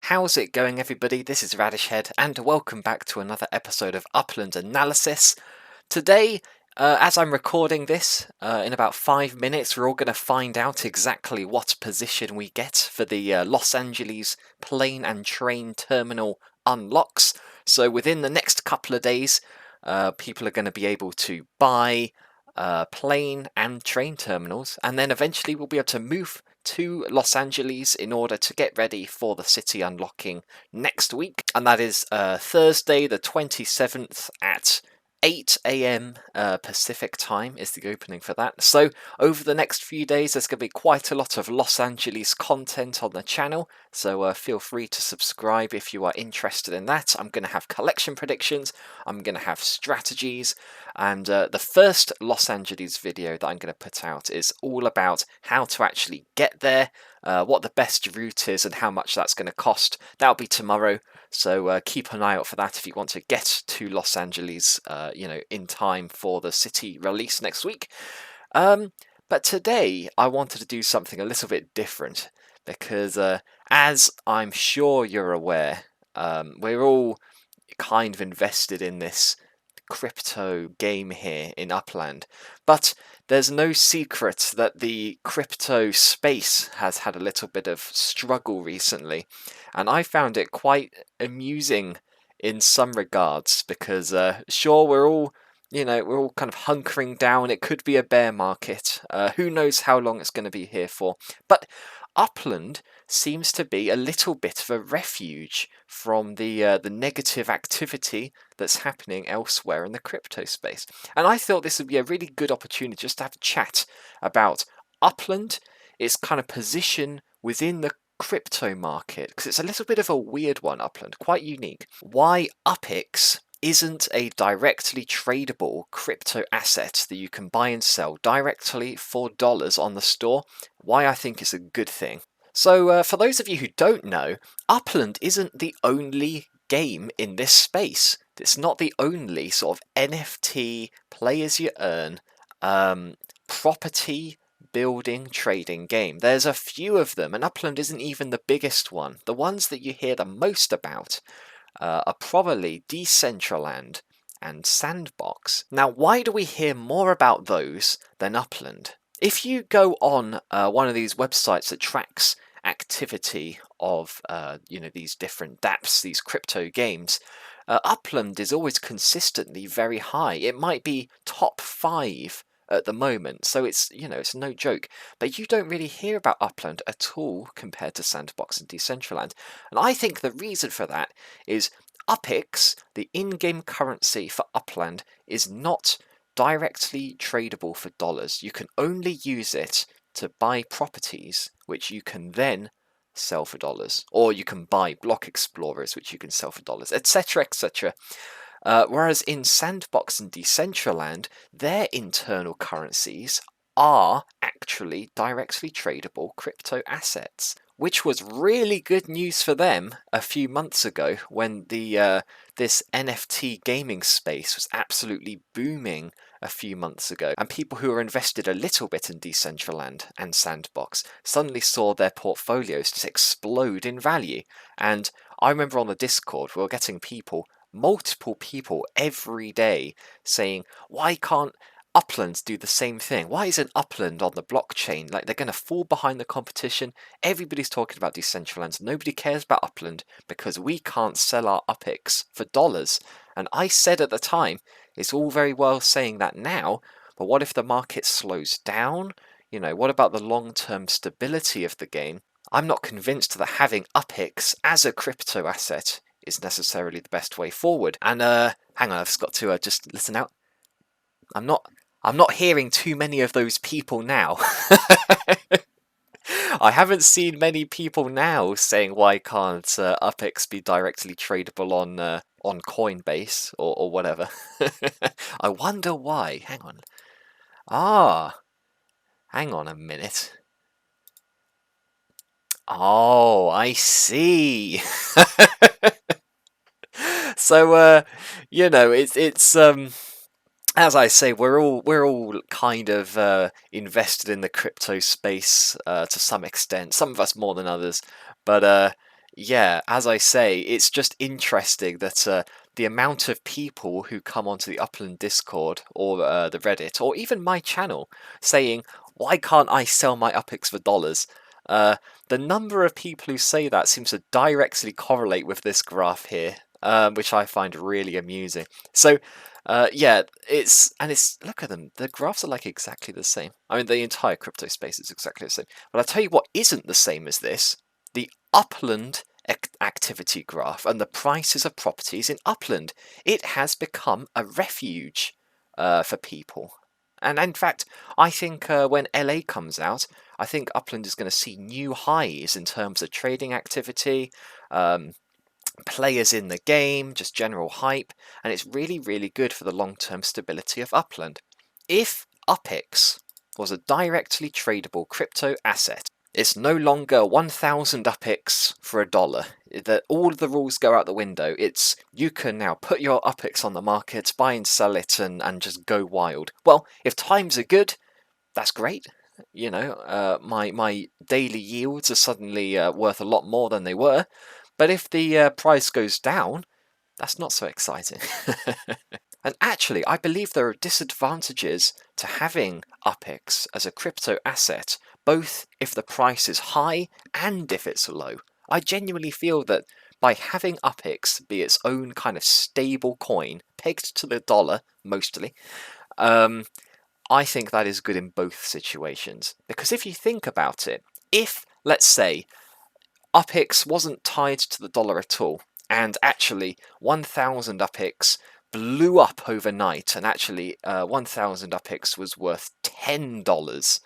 How's it going, everybody? This is Radishhead, and welcome back to another episode of Upland Analysis. Today, as I'm recording this, in about 5 minutes, we're all going to find out exactly what position we get for the Los Angeles plane and train terminal unlocks. So within the next couple of days, people are going to be able to buy plane and train terminals, and then eventually we'll be able to move to Los Angeles in order to get ready for the city unlocking next week, and that is Thursday the 27th at 8 AM Pacific time is the opening for that. So over the next few days there's going to be quite a lot of Los Angeles content on the channel, so feel free to subscribe if you are interested in that. I'm going to have collection predictions, I'm going to have strategies, and the first Los Angeles video that I'm going to put out is all about how to actually get there, what the best route is and how much that's going to cost. That'll be tomorrow, so keep an eye out for that if you want to get to Los Angeles in time for the city release next week. But today I wanted to do something a little bit different because as I'm sure you're aware, we're all kind of invested in this crypto game here in Upland, but there's no secret that the crypto space has had a little bit of struggle recently, and I found it quite amusing in some regards because sure, we're all kind of hunkering down. It could be a bear market, who knows how long it's going to be here for, but Upland seems to be a little bit of a refuge from the negative activity that's happening elsewhere in the crypto space. And I thought this would be a really good opportunity just to have a chat about Upland, its kind of position within the crypto market, because it's a little bit of a weird one, Upland, quite unique. Why UPX isn't a directly tradable crypto asset that you can buy and sell directly for dollars on the store, why I think it's a good thing. So for those of you who don't know, Upland isn't the only game in this space. It's not the only sort of NFT, play as you earn, property building trading game. There's a few of them, and Upland isn't even the biggest one. The ones that you hear the most about are probably Decentraland and Sandbox. Now, why do we hear more about those than Upland? If you go on one of these websites that tracks activity of these different dApps, these crypto games, Upland is always consistently very high. It might be top 5 at the moment, so it's no joke, but you don't really hear about Upland at all compared to Sandbox and Decentraland. And I think the reason for that is UPX, the in-game currency for Upland, is not directly tradable for dollars. You can only use it to buy properties, which you can then sell for dollars, or you can buy block explorers, which you can sell for dollars, etc., etc. Whereas in Sandbox and Decentraland, their internal currencies are actually directly tradable crypto assets, which was really good news for them a few months ago when this NFT gaming space was absolutely booming a few months ago, and people who were invested a little bit in Decentraland and Sandbox suddenly saw their portfolios just explode in value. And I remember on the Discord we were getting multiple people every day saying, why can't Upland do the same thing? Why isn't Upland on the blockchain? Like, they're going to fall behind the competition. Everybody's talking about Decentraland. Nobody cares about Upland because we can't sell our UPX for dollars. And I said at the time, it's all very well saying that now, but what if the market slows down? What about the long-term stability of the game? I'm not convinced that having UPX as a crypto asset is necessarily the best way forward. And hang on, I've just got to just listen out. I'm not hearing too many of those people now. I haven't seen many people now saying why can't UPX be directly tradable on Coinbase or whatever. I wonder why. Hang on. Hang on a minute. Oh, I see. So it's as I say, we're all kind of invested in the crypto space to some extent. Some of us more than others, but Yeah, as I say, it's just interesting that the amount of people who come onto the Upland Discord or the Reddit or even my channel saying, "Why can't I sell my UPX for dollars?" Uh, the number of people who say that seems to directly correlate with this graph here, which I find really amusing. So, yeah, it's look at them. The graphs are like exactly the same. I mean, the entire crypto space is exactly the same. But I'll tell you what isn't the same as this. The Upland activity graph and the prices of properties in Upland. It has become a refuge for people. And in fact, I think when LA comes out, I think Upland is going to see new highs in terms of trading activity, um, players in the game, just general hype, and it's really, really good for the long-term stability of Upland. If UPX was a directly tradable crypto asset, it's no longer 1,000 UPX for $1. All of the rules go out the window. It's you can now put your UPX on the market, buy and sell it, and just go wild. Well, if times are good, that's great. You know, my daily yields are suddenly worth a lot more than they were. But if the price goes down, that's not so exciting. And actually, I believe there are disadvantages to having UPX as a crypto asset, both if the price is high and if it's low. I genuinely feel that by having UPX be its own kind of stable coin, pegged to the dollar mostly, I think that is good in both situations. Because if you think about it, if, let's say, UPX wasn't tied to the dollar at all, and actually 1,000 UPX blew up overnight, and actually 1,000 UPX was worth $10.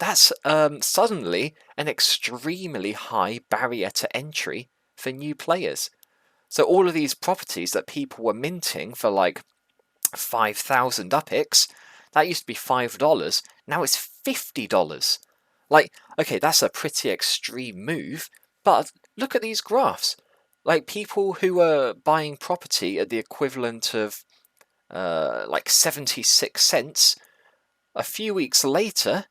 That's suddenly an extremely high barrier to entry for new players. So all of these properties that people were minting for like 5,000 UPX, that used to be $5, now it's $50. Like, okay, that's a pretty extreme move, but look at these graphs. Like, people who were buying property at the equivalent of like 76 cents, a few weeks later,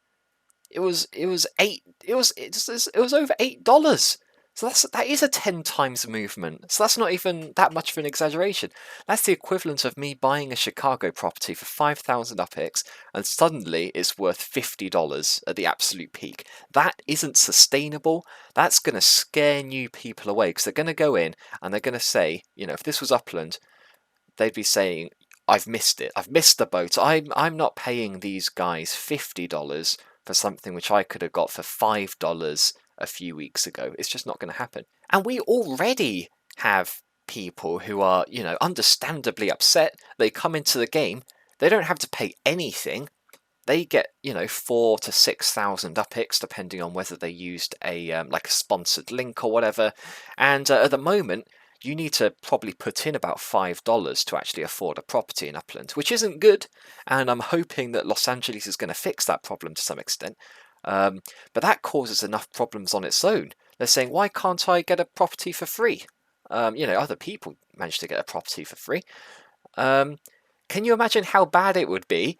it was over $8. So that is a 10 times movement. So that's not even that much of an exaggeration. That's the equivalent of me buying a Chicago property for 5,000 UPX and suddenly it's worth $50 at the absolute peak. That isn't sustainable. That's going to scare new people away because they're going to go in and they're going to say, you know, if this was Upland, they'd be saying, I've missed it. I've missed the boat. I'm not paying these guys $50 for something which I could have got for $5 a few weeks ago. It's just not going to happen. And we already have people who are, you know, understandably upset. They come into the game, they don't have to pay anything. They get, you know, 4,000 to 6,000 UPX, depending on whether they used a like a sponsored link or whatever. And at the moment, you need to probably put in about $5 to actually afford a property in Upland, which isn't good. And I'm hoping that Los Angeles is going to fix that problem to some extent. But that causes enough problems on its own. They're saying, why can't I get a property for free? You know, other people manage to get a property for free. Can you imagine how bad it would be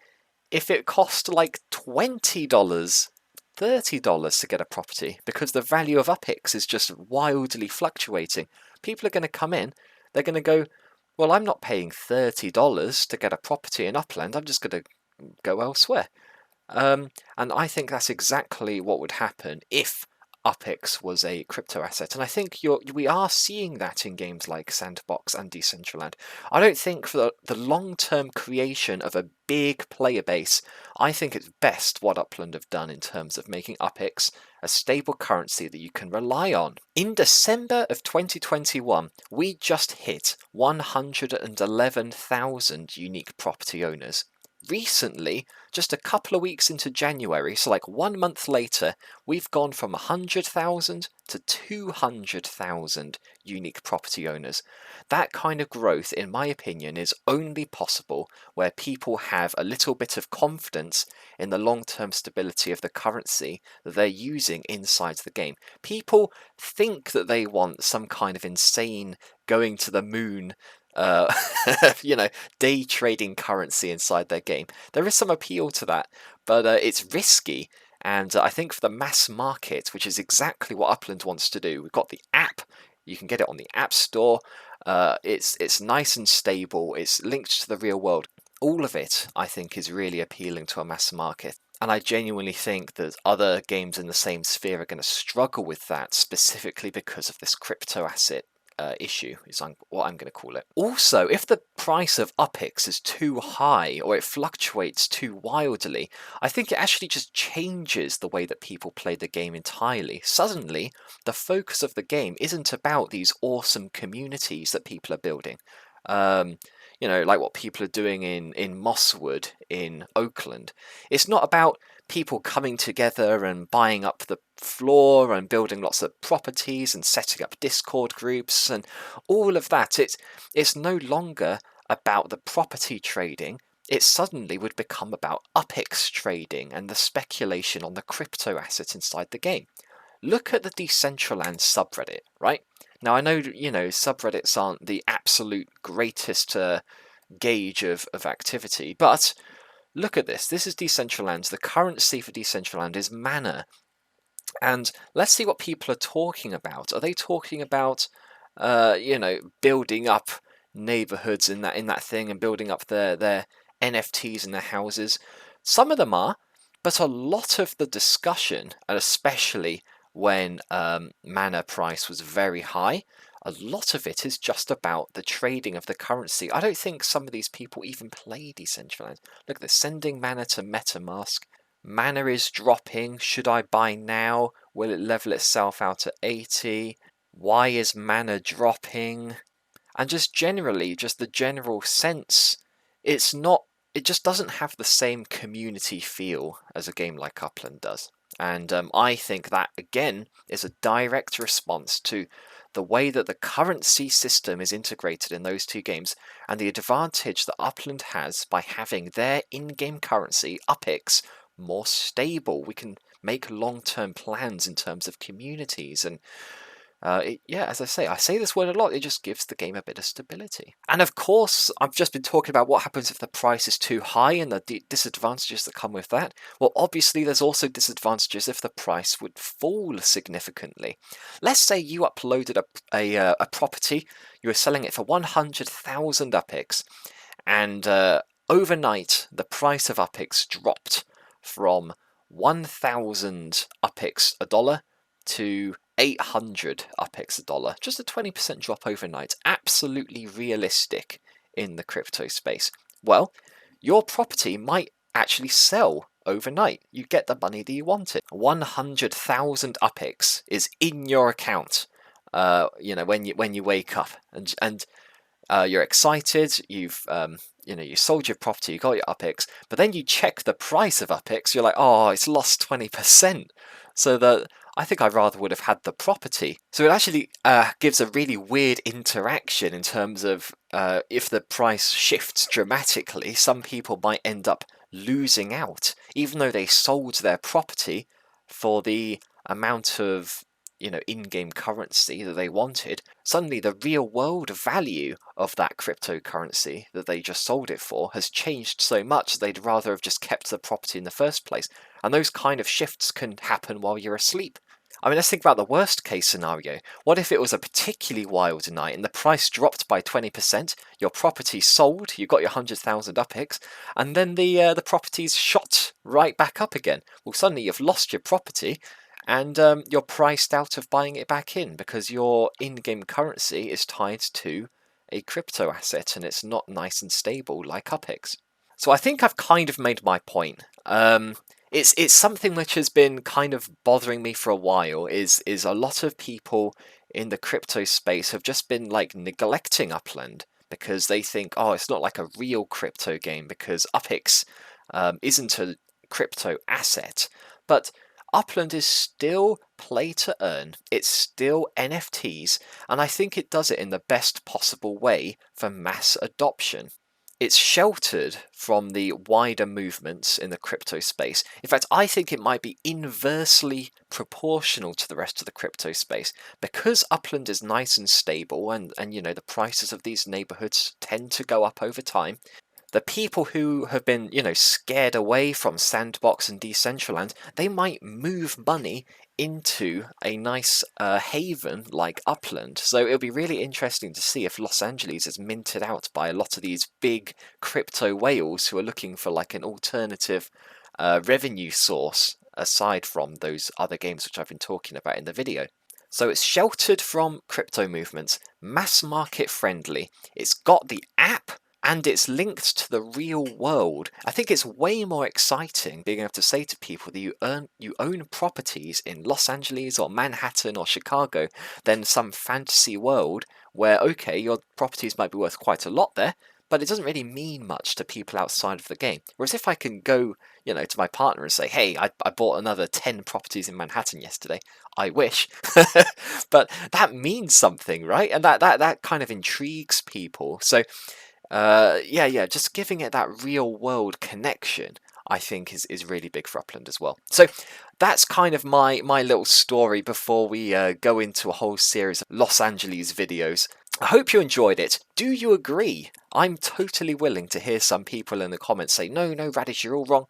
if it cost like $20, $30 to get a property because the value of UPX is just wildly fluctuating? People are going to come in, they're going to go, well, I'm not paying $30 to get a property in Upland, I'm just going to go elsewhere. And I think that's exactly what would happen if UPX was a crypto asset, and I think we are seeing that in games like Sandbox and Decentraland. I don't think for the long-term creation of a big player base, I think it's best what Upland have done in terms of making UPX a stable currency that you can rely on. In December of 2021, we just hit 111,000 unique property owners. Recently, just a couple of weeks into January, so like 1 month later, we've gone from 100,000 to 200,000 unique property owners. That kind of growth, in my opinion, is only possible where people have a little bit of confidence in the long-term stability of the currency that they're using inside the game. People think that they want some kind of insane going to the moon you know, day trading currency inside their game. There is some appeal to that, but it's risky, And I think for the mass market, which is exactly what Upland wants to do, we've got the app. You can get it on the App Store. It's nice and stable. It's linked to the real world. All of it, I think, is really appealing to a mass market. And I genuinely think that other games in the same sphere are going to struggle with that, specifically because of this crypto asset issue, is what I'm going to call it. Also, if the price of UPX is too high or it fluctuates too wildly, I think it actually just changes the way that people play the game entirely. Suddenly, the focus of the game isn't about these awesome communities that people are building. You know, like what people are doing in Mosswood in Oakland. It's not about people coming together and buying up the floor and building lots of properties and setting up Discord groups and all of that. It's no longer about the property trading. It suddenly would become about UPX trading and the speculation on the crypto asset inside the game. Look at the Decentraland subreddit, right? Now, I know, you know, subreddits aren't the absolute greatest gauge of activity, but look at this. This is Decentraland. The currency for Decentraland is mana. And let's see what people are talking about. Are they talking about, you know, building up neighborhoods in that thing and building up their NFTs in their houses? Some of them are, but a lot of the discussion, and especially when mana price was very high, a lot of it is just about the trading of the currency. I don't think some of these people even play Decentraland. Look, they're sending mana to MetaMask. Mana is dropping. Should I buy now? Will it level itself out at 80? Why is mana dropping? And just generally, just the general sense, it just doesn't have the same community feel as a game like Upland does. And I think that, again, is a direct response to the way that the currency system is integrated in those two games and the advantage that Upland has by having their in-game currency, UPX, more stable. We can make long-term plans in terms of communities and yeah, as I say this word a lot, it just gives the game a bit of stability. And of course, I've just been talking about what happens if the price is too high and the disadvantages that come with that. Well, obviously, there's also disadvantages if the price would fall significantly. Let's say you uploaded a property, you were selling it for 100,000 UPX, and overnight, the price of UPX dropped from 1,000 UPX a dollar to 800 UPX a dollar. Just a 20% drop overnight. Absolutely realistic in the crypto space. Well, your property might actually sell overnight. You get the money that you wanted. 100,000 UPX is in your account. You know, when you wake up and you're excited. You've you sold your property, you got your UPX, but then you check the price of UPX. You're like, oh, it's lost 20%. So that I think I rather would have had the property. So it actually gives a really weird interaction in terms of if the price shifts dramatically, some people might end up losing out, even though they sold their property for the amount of in-game currency that they wanted. Suddenly the real world value of that cryptocurrency that they just sold it for has changed so much they'd rather have just kept the property in the first place. And those kind of shifts can happen while you're asleep. I mean, let's think about the worst case scenario. What if it was a particularly wild night and the price dropped by 20%, your property sold, you got your 100,000 UPX, and then the property's shot right back up again? Well, suddenly you've lost your property, and you're priced out of buying it back in because your in-game currency is tied to a crypto asset and it's not nice and stable like UPX. So I think I've kind of made my point. It's something which has been kind of bothering me for a while, is a lot of people in the crypto space have just been like neglecting Upland because they think, oh, it's not like a real crypto game because UPX isn't a crypto asset. But Upland is still play to earn, it's still NFTs, and I think it does it in the best possible way for mass adoption. It's sheltered from the wider movements in the crypto space. In fact, I think it might be inversely proportional to the rest of the crypto space. Because Upland is nice and stable and the prices of these neighborhoods tend to go up over time, the people who have been, scared away from Sandbox and Decentraland, they might move money into a nice haven like Upland. So it'll be really interesting to see if Los Angeles is minted out by a lot of these big crypto whales who are looking for like an alternative revenue source aside from those other games which I've been talking about in the video. So it's sheltered from crypto movements, mass market friendly, it's got the app, and it's linked to the real world. I think it's way more exciting being able to say to people that you own properties in Los Angeles or Manhattan or Chicago than some fantasy world where, okay, your properties might be worth quite a lot there, but it doesn't really mean much to people outside of the game. Whereas if I can go, to my partner and say, hey, I bought another 10 properties in Manhattan yesterday, I wish, but that means something, right? And that kind of intrigues people. So just giving it that real world connection, I think is really big for Upland as well. So that's kind of my little story before we go into a whole series of Los Angeles videos. I hope you enjoyed it. Do you agree? I'm totally willing to hear some people in the comments say, no, Radish, you're all wrong.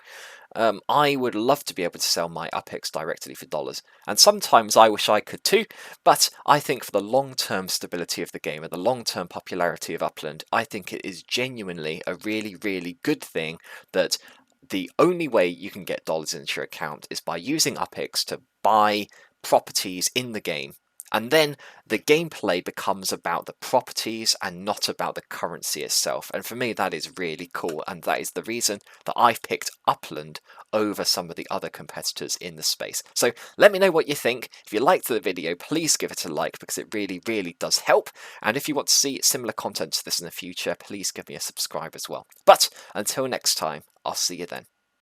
I would love to be able to sell my UPX directly for dollars, and sometimes I wish I could too, but I think for the long-term stability of the game and the long-term popularity of Upland, I think it is genuinely a really, really good thing that the only way you can get dollars into your account is by using UPX to buy properties in the game. And then the gameplay becomes about the properties and not about the currency itself. And for me, that is really cool. And that is the reason that I've picked Upland over some of the other competitors in the space. So let me know what you think. If you liked the video, please give it a like because it really, really does help. And if you want to see similar content to this in the future, please give me a subscribe as well. But until next time, I'll see you then.